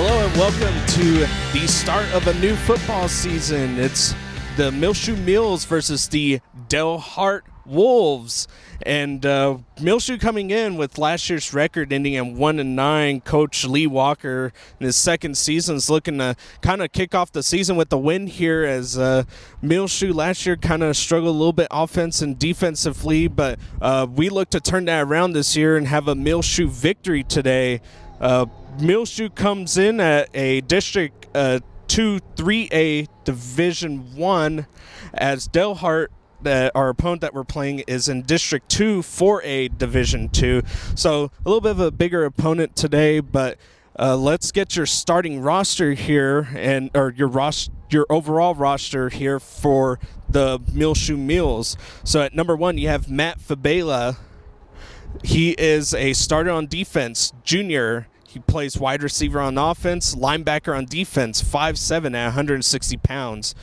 Hello and welcome to the start of a new football season. It's the Muleshoe Mules versus the Dalhart Wolves. And Muleshoe coming in with last year's record ending at 1-9. Coach Lee Walker in his second season is looking to kind of kick off the season with the win here, as Muleshoe last year kind of struggled a little bit offense and defensively, but we look to turn that around this year and have a Muleshoe victory today. Muleshoe comes in at a District 2 3A Division 1, as Dalhart, our opponent that we're playing, is in District 2 4A Division 2. So a little bit of a bigger opponent today, but let's get your starting roster here, or your overall roster here for the Muleshoe Mules. So at number 1, you have Matt Fabela. He is a starter on defense, junior. He plays wide receiver on offense, linebacker on defense, 5'7" at 160 pounds.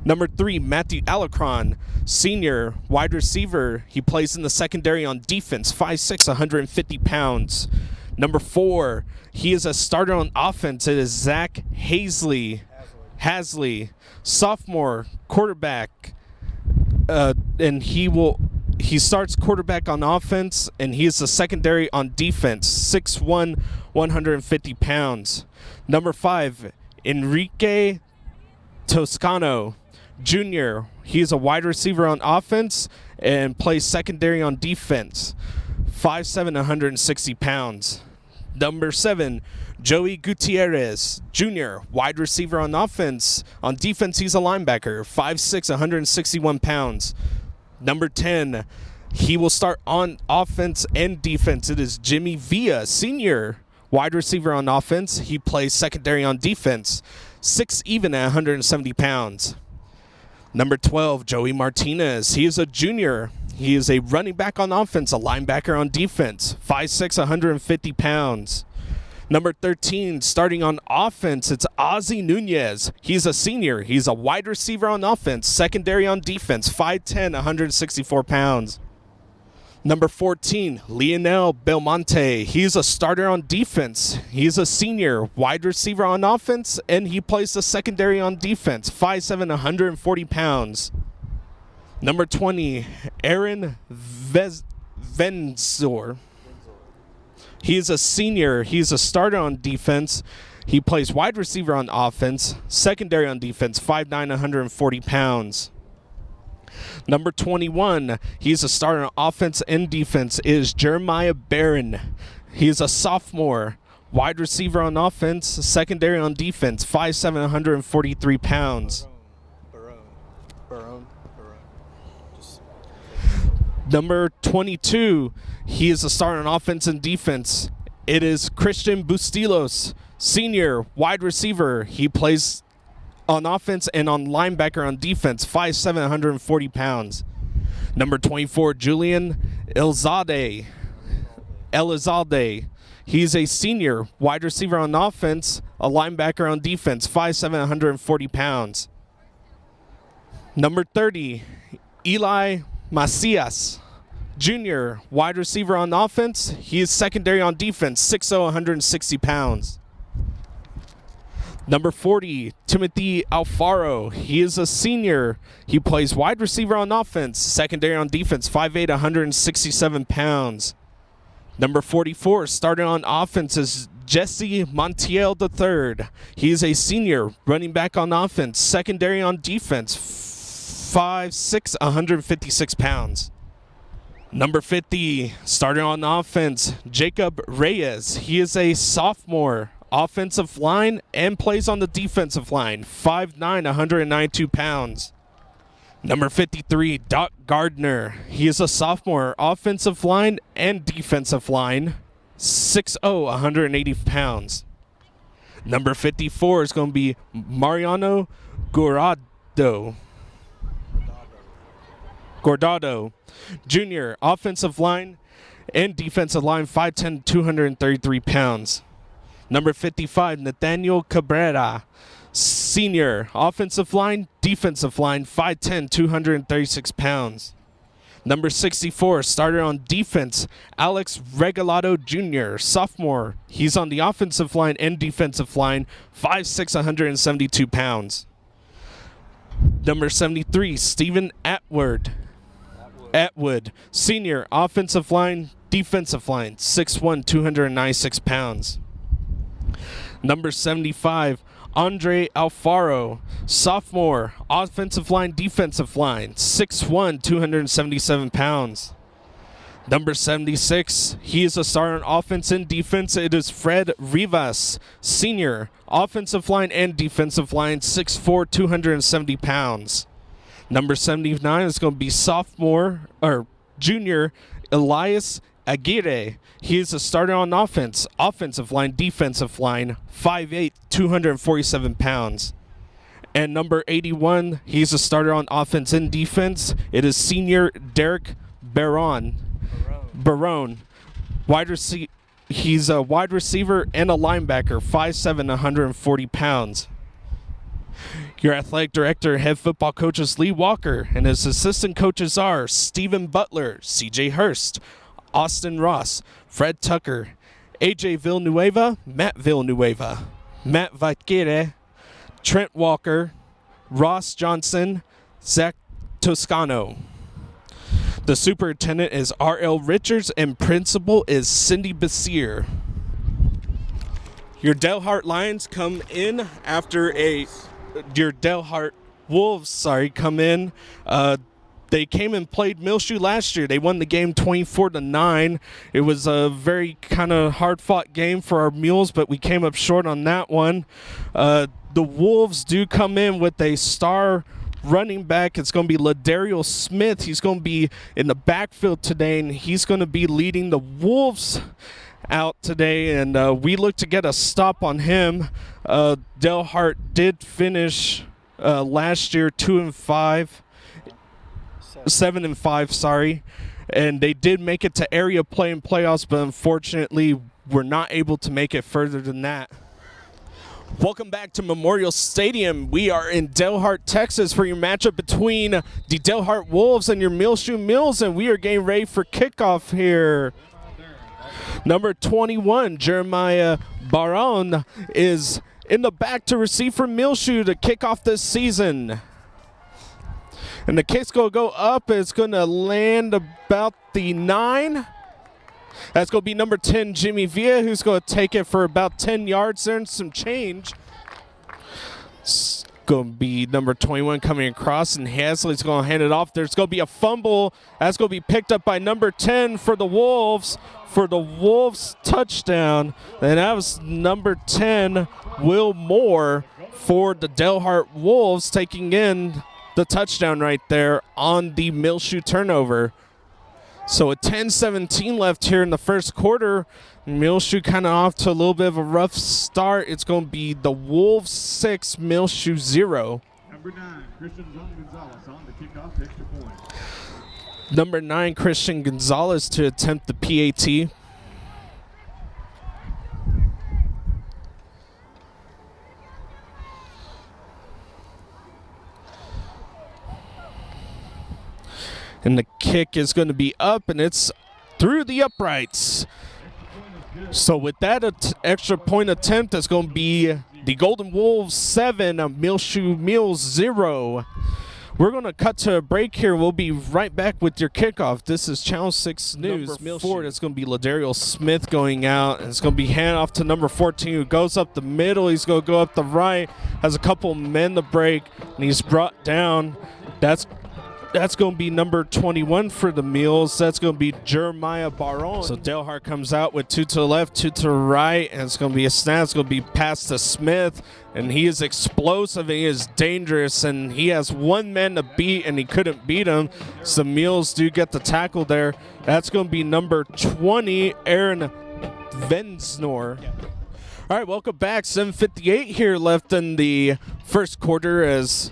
Number 3, Matthew Alacron, senior, wide receiver. He plays in the secondary on defense, 5'6", 150 pounds. Number 4, he is a starter on offense. It is Zach Hasley, sophomore, quarterback, and he starts quarterback on offense, and he is a secondary on defense, 6'1", 150 pounds. Number 5, Enrique Toscano, junior. He is a wide receiver on offense and plays secondary on defense, 5'7", 160 pounds. Number 7, Joey Gutierrez, junior, wide receiver on offense. On defense, he's a linebacker, 5'6", 161 pounds. Number 10, he will start on offense and defense. It is Jimmy Villa, senior, wide receiver on offense. He plays secondary on defense, 6 even at 170 pounds. Number 12, Joey Martinez. He is a junior. He is a running back on offense, a linebacker on defense, 5'6", 150 pounds. Number 13, starting on offense, it's Ozzy Nunez. He's a senior. He's a wide receiver on offense, secondary on defense, 5'10", 164 pounds. Number 14, Lionel Belmonte. He's a starter on defense. He's a senior, wide receiver on offense, and he plays the secondary on defense, 5'7", 140 pounds. Number 20, Aaron Venzor. He's a senior. He's a starter on defense. He plays wide receiver on offense, secondary on defense, 5'9", 140 pounds. Number 21, he's a starter on offense and defense, is Jeremiah Barron. He's a sophomore, wide receiver on offense, secondary on defense, 5'7", 143 pounds. Burton. Number 22, he is a starter on offense and defense. It is Christian Bustillos, senior, wide receiver. He plays on offense and on linebacker on defense, 5'7", 140 pounds. Number 24, Julian Elizalde. He's a senior, wide receiver on offense, a linebacker on defense, 5'7", 140 pounds. Number 30, Eli Macias, junior, wide receiver on offense. He is secondary on defense, 6'0", 160 pounds. Number 40, Timothy Alfaro. He is a senior. He plays wide receiver on offense, secondary on defense, 5'8", 167 pounds. Number 44, starting on offense, is Jesse Montiel III. He is a senior, running back on offense, secondary on defense, 5'6", 156 pounds. Number 50, starting on offense, Jacob Reyes. He is a sophomore, offensive line, and plays on the defensive line, 5'9", 192 pounds. Number 53, Doc Gardner. He is a sophomore, offensive line and defensive line, 6'0", 180 pounds. Number 54 is going to be Mariano Gordado, junior, offensive line and defensive line, 5'10", 233 pounds. Number 55, Nathaniel Cabrera, senior, offensive line, defensive line, 5'10", 236 pounds. Number 64, starter on defense, Alex Regalado Jr., sophomore. He's on the offensive line and defensive line, 5'6", 172 pounds. Number 73, Stephen Atwood, senior, offensive line, defensive line, 6'1", 296 pounds. Number 75, Andre Alfaro, sophomore, offensive line, defensive line, 6'1", 277 pounds. Number 76, he is a starter on offense and defense. It is Fred Rivas, senior, offensive line and defensive line, 6'4", 270 pounds. Number 79 is going to be junior, Elias Aguirre. He is a starter on offense, offensive line, defensive line, 5'8", 247 pounds. And number 81, he's a starter on offense and defense. It is senior Derek Barron. He's a wide receiver and a linebacker, 5'7", 140 pounds. Your athletic director, head football coach is Lee Walker, and his assistant coaches are Stephen Butler, CJ Hurst, Austin Ross, Fred Tucker, AJ Villanueva, Matt Vaquere, Trent Walker, Ross Johnson, Zach Toscano. The superintendent is R.L. Richards, and principal is Cindy Basir. Your Dalhart Lions come in after your Dalhart Wolves, come in. They came and played Muleshoe last year. They won the game 24-9. It was a very kind of hard-fought game for our Mules, but we came up short on that one. The Wolves do come in with a star running back. It's going to be Ladariel Smith. He's going to be in the backfield today, and he's going to be leading the Wolves out today, and we look to get a stop on him. Dalhart did finish last year 7-5, and they did make it to area play in playoffs, but unfortunately were not able to make it further than that. Welcome back to Memorial Stadium. We are in Dalhart, Texas for your matchup between the Dalhart Wolves and your Muleshoe Mules, and we are getting ready for kickoff here. Number 21, Jeremiah Barron, is in the back to receive for Muleshoe to kick off this season. And the kick's going to go up. It's going to land about the 9. That's going to be number 10, Jimmy Villa, who's going to take it for about 10 yards there and some change. It's going to be number 21 coming across, and Hasley's going to hand it off. There's going to be a fumble. That's going to be picked up by number 10 for the Wolves touchdown. And that was number 10, Will Moore, for the Dalhart Wolves, taking in the touchdown right there on the Muleshoe turnover. So with 10-17 left here in the first quarter, Muleshoe kind of off to a little bit of a rough start. It's going to be the Wolves 6, Muleshoe 0. Number 9, Christian Gonzalez on the kickoff extra point. Number 9, Christian Gonzalez to attempt the PAT. And the kick is going to be up, and it's through the uprights. So with that extra point attempt, that's going to be the Golden Wolves 7, Muleshoe Mules 0. We're going to cut to a break here. We'll be right back with your kickoff. This is Channel 6 News. Number 4, it's going to be Ladariel Smith going out, and it's going to be handed off to number 14, who goes up the middle. He's going to go up the right, has a couple men to break, and he's brought down. That's going to be number 21 for the Mules. That's going to be Jeremiah Barron. So Dalhart comes out with 2 to the left, 2 to the right, and it's going to be a snap. It's going to be passed to Smith, and he is explosive, and he is dangerous, and he has one man to beat, and he couldn't beat him. So the Mules do get the tackle there. That's going to be number 20, Aaron Vensnor. All right, welcome back. 7:58 here left in the first quarter as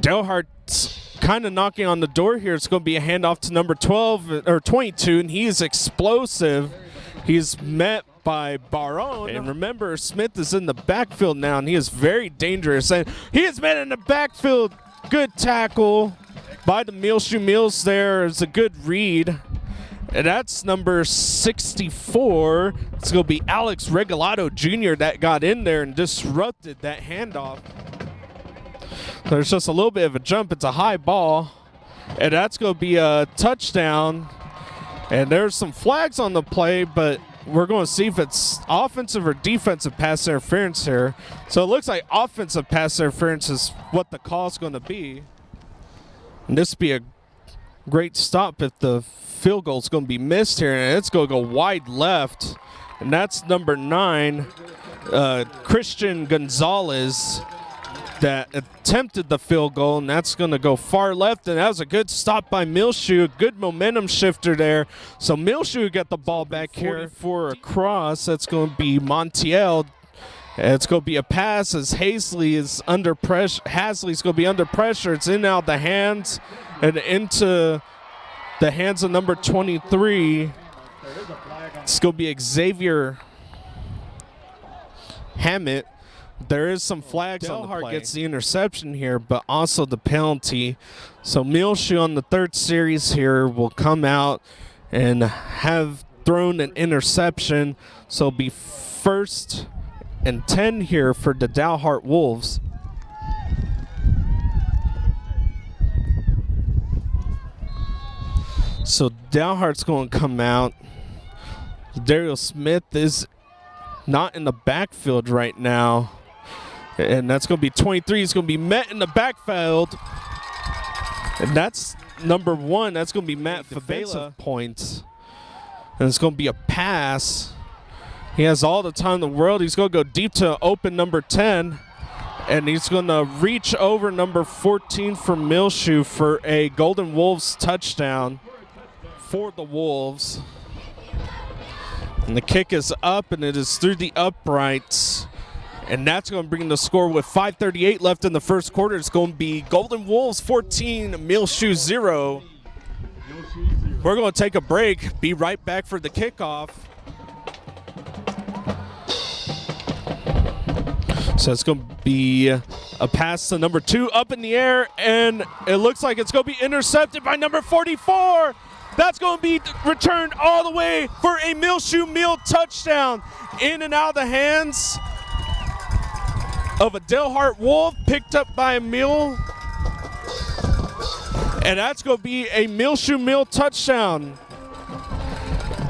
Dalhart's kind of knocking on the door here. It's going to be a handoff to number 12 or 22, and he is explosive. He's met by Barron. And remember, Smith is in the backfield now, and he is very dangerous. And he is met in the backfield. Good tackle. by the Muleshoe Mules there is a good read. And that's number 64. It's going to be Alex Regalado Jr. that got in there and disrupted that handoff. There's just a little bit of a jump. It's a high ball. And that's going to be a touchdown. And there's some flags on the play, but we're going to see if it's offensive or defensive pass interference here. So it looks like offensive pass interference is what the call is going to be. And this would be a great stop if the field goal is going to be missed here. And it's going to go wide left. And that's number 9, Christian Gonzalez, that attempted the field goal, and that's going to go far left, and that was a good stop by Muleshoe, good momentum shifter there. So Muleshoe got the ball back here for a cross. That's going to be Montiel. It's going to be a pass as Hasley is under pressure. Hasley's going to be under pressure. It's in and out the hands and into the hands of number 23. It's going to be Xavier Hammett. There is some flags on the play. Dalhart gets the interception here, but also the penalty. So Muleshoe on the third series here will come out and have thrown an interception. So it'll be 1st and 10 here for the Dalhart Wolves. So Dalhart's going to come out. Daryl Smith is not in the backfield right now. And that's going to be 23. He's going to be met in the backfield. And that's number 1. That's going to be Matt Favela points. And it's going to be a pass. He has all the time in the world. He's going to go deep to open number 10. And he's going to reach over number 14 for Muleshoe for a Golden Wolves touchdown for the Wolves. And the kick is up, and it is through the uprights. And that's going to bring the score with 5:38 left in the first quarter. It's going to be Golden Wolves 14, Muleshoe 0. We're going to take a break. Be right back for the kickoff. So it's going to be a pass to number 2 up in the air, and it looks like it's going to be intercepted by number 44. That's going to be returned all the way for a Muleshoe Mule touchdown. In and out of the hands of a Dalhart Wolf, picked up by a Mule. And that's going to be a Muleshoe Mule touchdown.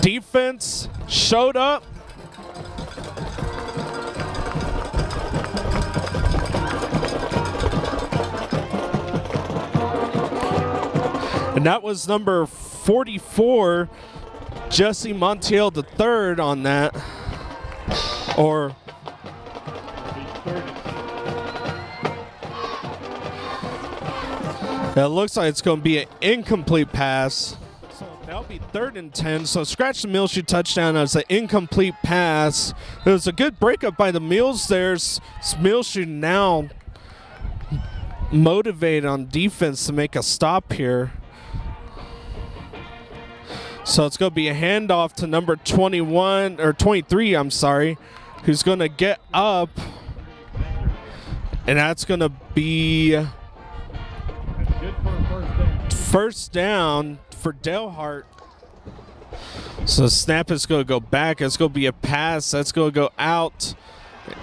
Defense showed up. And that was number 44, Jesse Montiel III on that. Or it looks like it's going to be an incomplete pass. So that'll be 3rd and 10. So scratch the Muleshoe touchdown as an incomplete pass. It was a good breakup by the Mules there. Muleshoe now motivated on defense to make a stop here. So it's going to be a handoff to number 21 or 23, I'm sorry, who's going to get up. And that's going to be first down for Dalhart. So the snap is going to go back. It's going to be a pass. That's going to go out.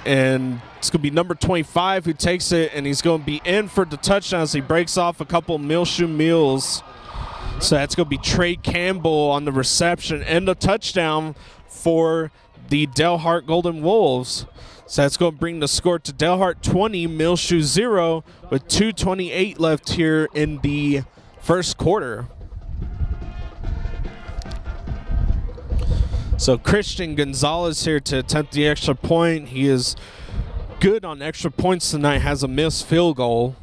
And it's going to be number 25 who takes it, and he's going to be in for the touchdown as he breaks off a couple Muleshoe Mules. So that's going to be Trey Campbell on the reception and the touchdown for the Dalhart Golden Wolves. So that's going to bring the score to Dalhart 20, Muleshoe 0 with 2:28 left here in the first quarter. So Christian Gonzalez here to attempt the extra point. He is good on extra points tonight, has a missed field goal.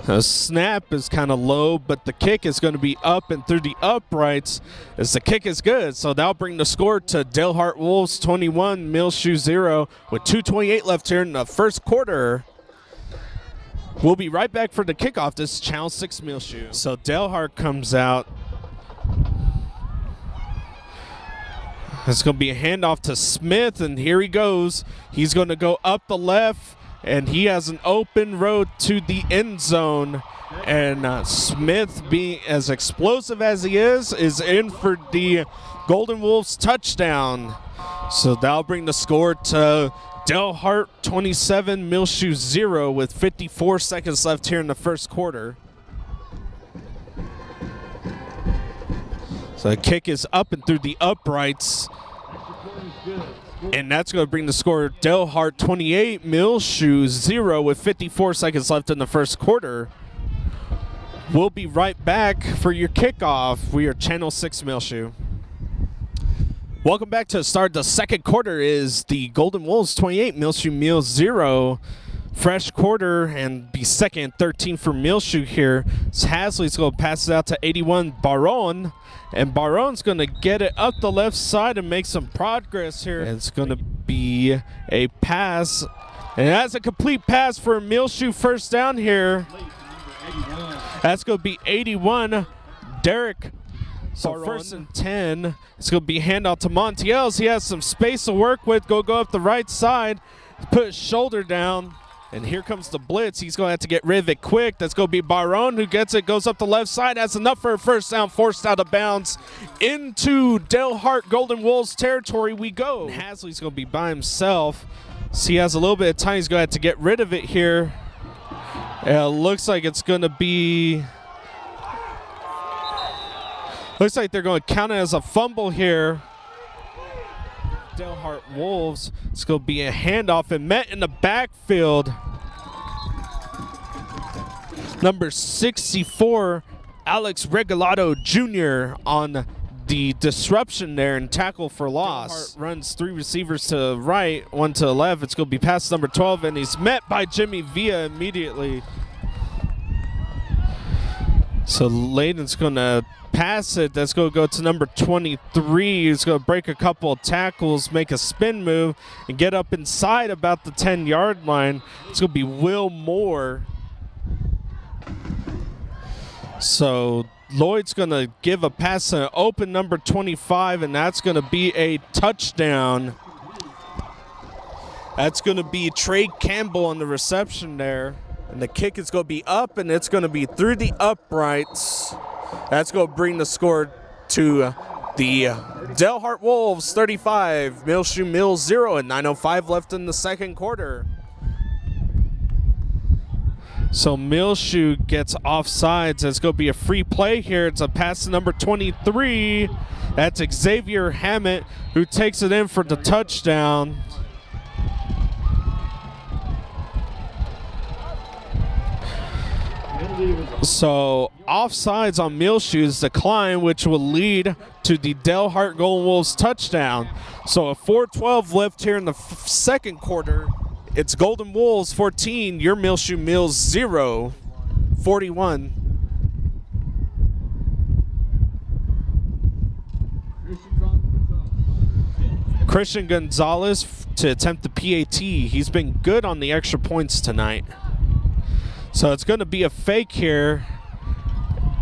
The snap is kind of low, but the kick is going to be up and through the uprights as the kick is good. So that'll bring the score to Dalhart Wolves 21, Muleshoe 0 with 2:28 left here in the first quarter. We'll be right back for the kickoff. This is Channel 6 Muleshoe. So Dalhart comes out. It's going to be a handoff to Smith, and here he goes. He's going to go up the left. and he has an open road to the end zone. And Smith, being as explosive as he is in for the Golden Wolves touchdown. So that'll bring the score to Dalhart 27, Muleshoe 0 with 54 seconds left here in the first quarter. So the kick is up and through the uprights. And that's going to bring the score Dalhart 28, Muleshoe 0 with 54 seconds left in the first quarter. We'll be right back for your kickoff. We are Channel 6 Muleshoe. Welcome back to the start. The second quarter is the Golden Wolves 28, Muleshoe Mules 0. Fresh quarter and be second and 13 for Muleshoe here. Hasley's going to pass it out to 81 Barron. And Barron's going to get it up the left side and make some progress here. And it's going to be a pass. And that's a complete pass for Muleshoe first down here. That's going to be 81 Derek. So first and 10. It's going to be handout to Montiels. He has some space to work with. Go up the right side. Put his shoulder down. And here comes the blitz. He's going to have to get rid of it quick. That's going to be Barron who gets it, goes up the left side. Has enough for a first down, forced out of bounds. Into Dalhart Golden Wolves territory we go. And Hasley's going to be by himself. So he has a little bit of time. He's going to have to get rid of it here. It looks like it's going to be... Looks like they're going to count it as a fumble here. Dalhart Wolves. It's going to be a handoff and met in the backfield. Number 64, Alex Regalado Jr. on the disruption there and tackle for loss. Dalhart runs three receivers to the right, one to the left. It's going to be past number 12, and he's met by Jimmy Villa immediately. So Layden's going to pass it. That's going to go to number 23. He's going to break a couple of tackles, make a spin move, and get up inside about the 10-yard line. It's going to be Will Moore. So Lloyd's going to give a pass to open number 25, and that's going to be a touchdown. That's going to be Trey Campbell on the reception there. And the kick is going to be up, and it's going to be through the uprights. That's going to bring the score to the Dalhart Wolves 35, Muleshoe Mules 0, and 9:05 left in the second quarter. So Muleshoe gets offsides. It's going to be a free play here. It's a pass to number 23. That's Xavier Hammett who takes it in for the touchdown. So offsides on Muleshoe's decline, which will lead to the Dalhart Golden Wolves touchdown. So a 4:12 left here in the second quarter. It's Golden Wolves 14, your Muleshoe Mules 0, 41. Christian Gonzalez to attempt the PAT. He's been good on the extra points tonight. So it's going to be a fake here,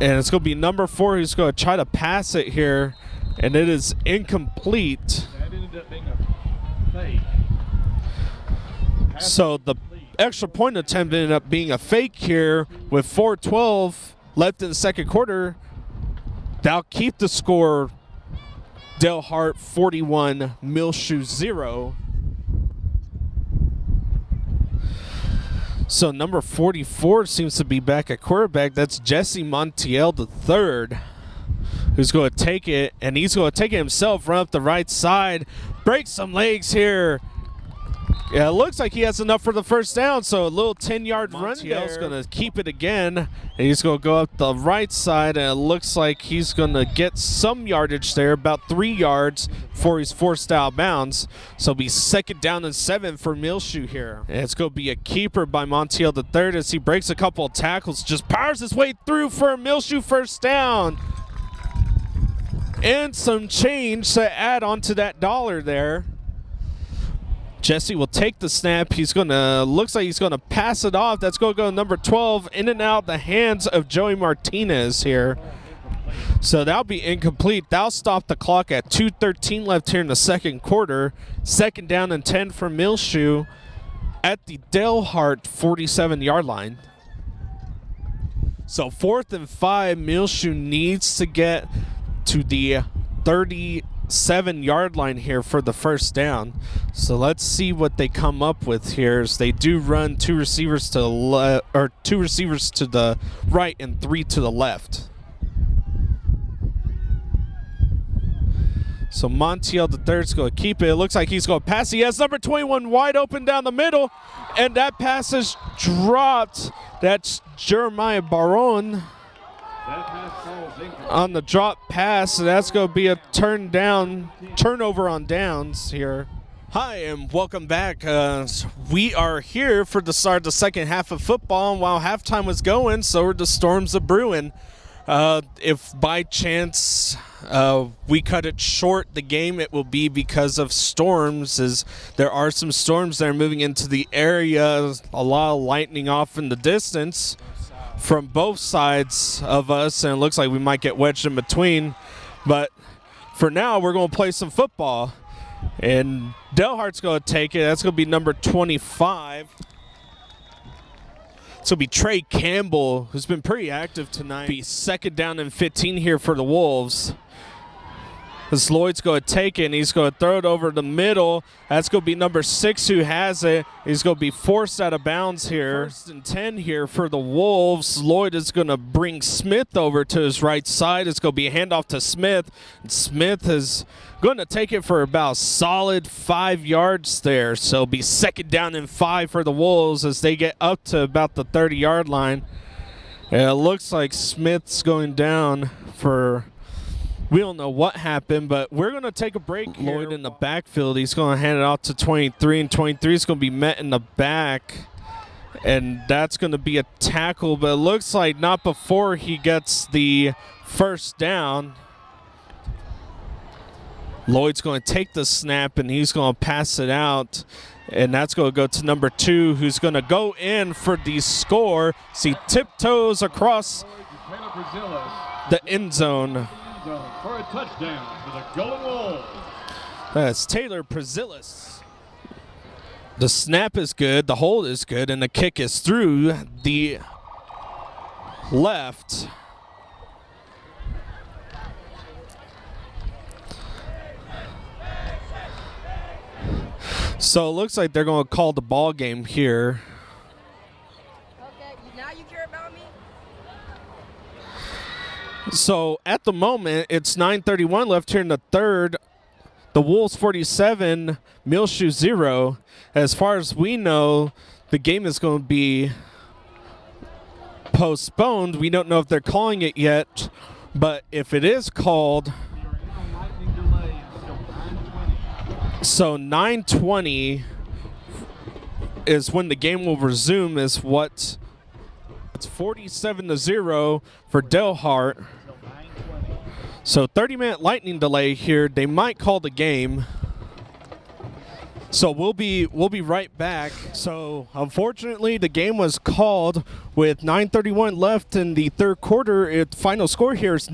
and it's going to be number 4 who's going to try to pass it here, and it is incomplete. That ended up being a fake. So the extra point attempt ended up being a fake here with 4:12 left in the second quarter. That'll keep the score Dalhart 41, Muleshoe 0. So number 44 seems to be back at quarterback. That's Jesse Montiel III, who's going to take it, and he's going to take it himself, run up the right side, break some legs here. Yeah, it looks like he has enough for the first down, so a little 10-yard run there. Montiel's going to keep it again, and he's going to go up the right side, and it looks like he's going to get some yardage there, about 3 yards before he's forced out of bounds. So it'll be second down and 7 for Muleshoe here. And it's going to be a keeper by Montiel III as he breaks a couple of tackles, just powers his way through for a Muleshoe first down. And some change to add onto that dollar there. Jesse will take the snap. He's going to, looks like he's going to pass it off. That's going to go number 12, in and out the hands of Joey Martinez here. So that'll be incomplete. That'll stop the clock at 2:13 left here in the second quarter. Second down and 10 for Muleshoe at the Dalhart 47-yard line. So 4th and 5, Muleshoe needs to get to the 37-yard line here for the first down. So let's see what they come up with here. As they do run 2 receivers to the 2 receivers to the right and 3 to the left. So Montiel the third's going to keep it. It looks like he's going to pass. He has number 21 wide open down the middle, and that pass is dropped. That's Jeremiah Barron on the drop pass. So that's going to be a turnover on downs here. Hi, and welcome back. We are here for the start of the second half of football, and while halftime was going, so were the storms of brewing. If by chance we cut it short, the game, it will be because of storms, as there are some storms that are moving into the area. A lot of lightning off in the distance from both sides of us, and it looks like we might get wedged in between. But for now, we're going to play some football, and Dalhart's going to take it. That's going to be number 25. So it'll be Trey Campbell, who's been pretty active tonight. Be 2nd down and 15 here for the Wolves. As Lloyd's going to take it, and he's going to throw it over the middle. That's going to be number 6 who has it. He's going to be forced out of bounds here. 1st and 10 here for the Wolves. Lloyd is going to bring Smith over to his right side. It's going to be a handoff to Smith. And Smith is going to take it for about a solid 5 yards there. So it'll be 2nd down and 5 for the Wolves as they get up to about the 30-yard line. And it looks like Smith's going down for... We don't know what happened, but we're going to take a break here. Lloyd in the backfield. He's going to hand it off to 23, and 23 is going to be met in the back. And that's going to be a tackle, but it looks like not before he gets the first down. Lloyd's going to take the snap, and he's going to pass it out. And that's going to go to number 2, who's going to go in for the score. See, tiptoes across the end zone. For a touchdown for the Going Wolves. That's Taylor Prazilis. The snap is good, the hold is good, and the kick is through the left. So it looks like they're going to call the ball game here. Okay, now you care about me? So at the moment, it's 9:31 left here in the third. The Wolves 47, Muleshoe 0. As far as we know, the game is going to be postponed. We don't know if they're calling it yet, but if it is called, so 9:20 is when the game will resume. Is what? It's 47-0 for Dalhart. So 30-minute lightning delay here. They might call the game. So we'll be right back. So unfortunately, the game was called with 9:31 left in the third quarter. Final score here is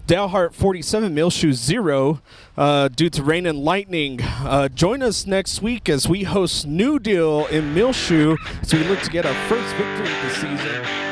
Dalhart 47, Muleshoe 0, due to rain and lightning. Join us next week as we host New Deal in Muleshoe, so we look to get our first victory of the season.